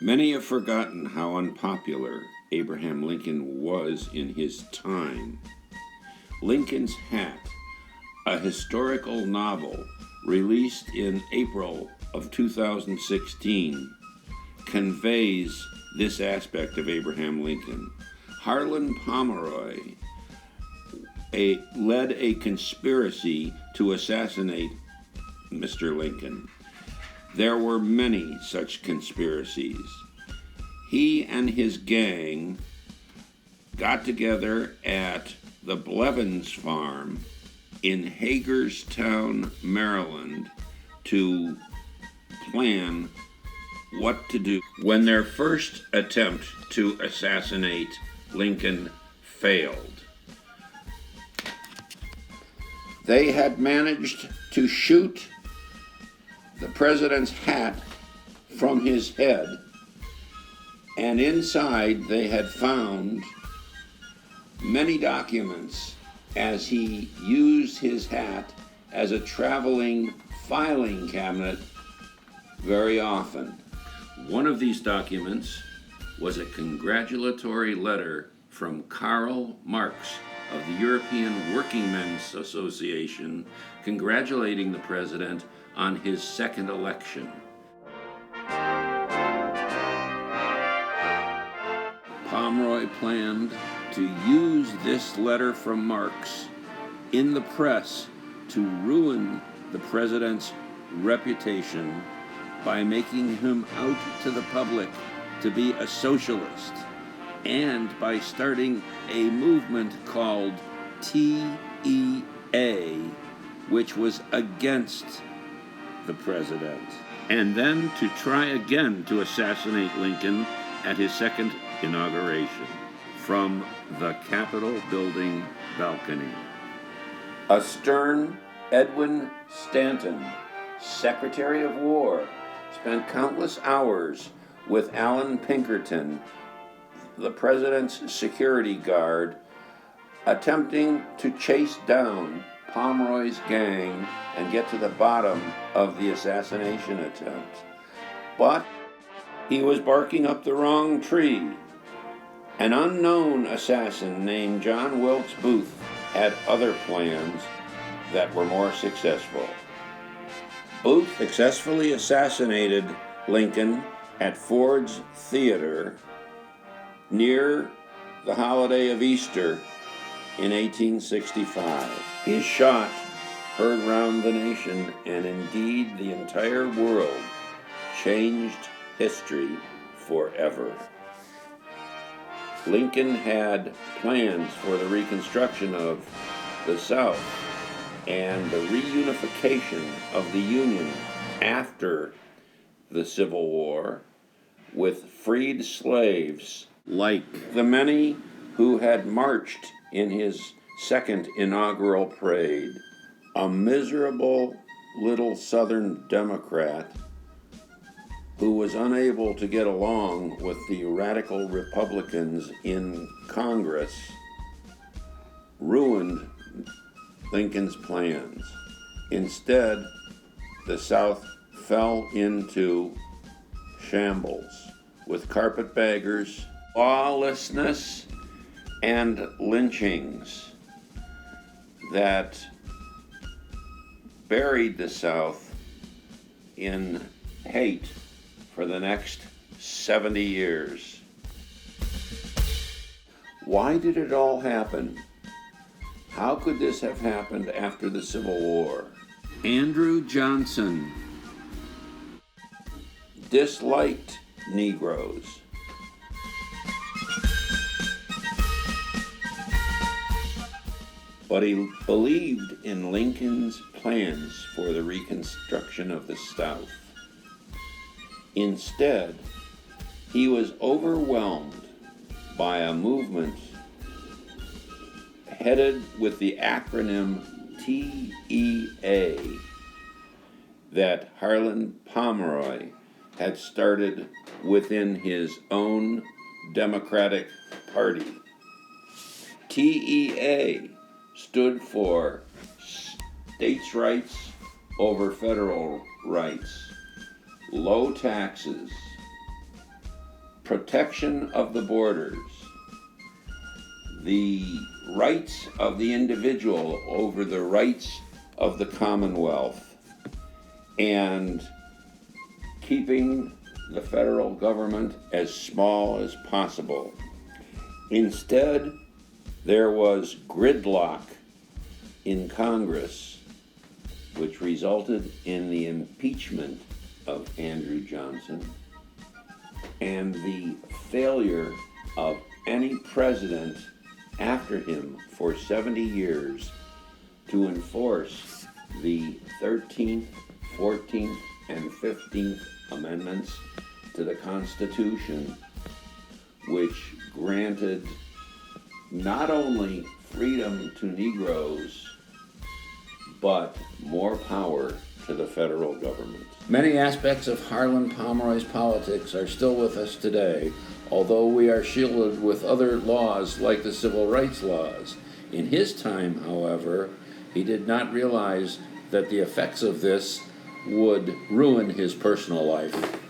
Many have forgotten how unpopular Abraham Lincoln was in his time. Lincoln's Hat, a historical novel released in April of 2016, conveys this aspect of Abraham Lincoln. Harlan Pomeroy led a conspiracy to assassinate Mr. Lincoln. There were many such conspiracies. He and his gang got together at the Blevins farm in Hagerstown, Maryland, to plan what to do when their first attempt to assassinate Lincoln failed. They had managed to shoot the president's hat from his head, and inside they had found many documents as he used his hat as a traveling filing cabinet very often. One of these documents was a congratulatory letter from Karl Marx of the European Working Men's Association, congratulating the president on his second election. Pomeroy planned to use this letter from Marx in the press to ruin the president's reputation by making him out to the public to be a socialist, and by starting a movement called TEA, which was against the president, and then to try again to assassinate Lincoln at his second inauguration from the Capitol building balcony. A stern Edwin Stanton, Secretary of War, spent countless hours with Allan Pinkerton, the president's security guard, attempting to chase down Pomeroy's gang and get to the bottom of the assassination attempt. But he was barking up the wrong tree. An unknown assassin named John Wilkes Booth had other plans that were more successful. Booth successfully assassinated Lincoln at Ford's Theater near the holiday of Easter in 1865. His shot heard round the nation, and indeed the entire world, changed history forever. Lincoln had plans for the reconstruction of the South and the reunification of the Union after the Civil War with freed slaves like the many who had marched in his second inaugural parade. A miserable little Southern Democrat who was unable to get along with the radical Republicans in Congress ruined Lincoln's plans. Instead, the South fell into shambles with carpetbaggers, lawlessness, and lynchings that buried the South in hate for the next 70 years. Why did it all happen? How could this have happened after the Civil War? Andrew Johnson disliked Negroes. But he believed in Lincoln's plans for the reconstruction of the South. Instead, he was overwhelmed by a movement headed with the acronym TEA that Harlan Pomeroy had started within his own Democratic Party. TEA stood for states' rights over federal rights, low taxes, protection of the borders, the rights of the individual over the rights of the Commonwealth, and keeping the federal government as small as possible. Instead, there was gridlock in Congress, which resulted in the impeachment of Andrew Johnson and the failure of any president after him for 70 years to enforce the 13th, 14th, and 15th Amendments to the Constitution, which granted not only freedom to Negroes, but more power to the federal government. Many aspects of Harlan Pomeroy's politics are still with us today, although we are shielded with other laws like the civil rights laws. In his time, however, he did not realize that the effects of this would ruin his personal life.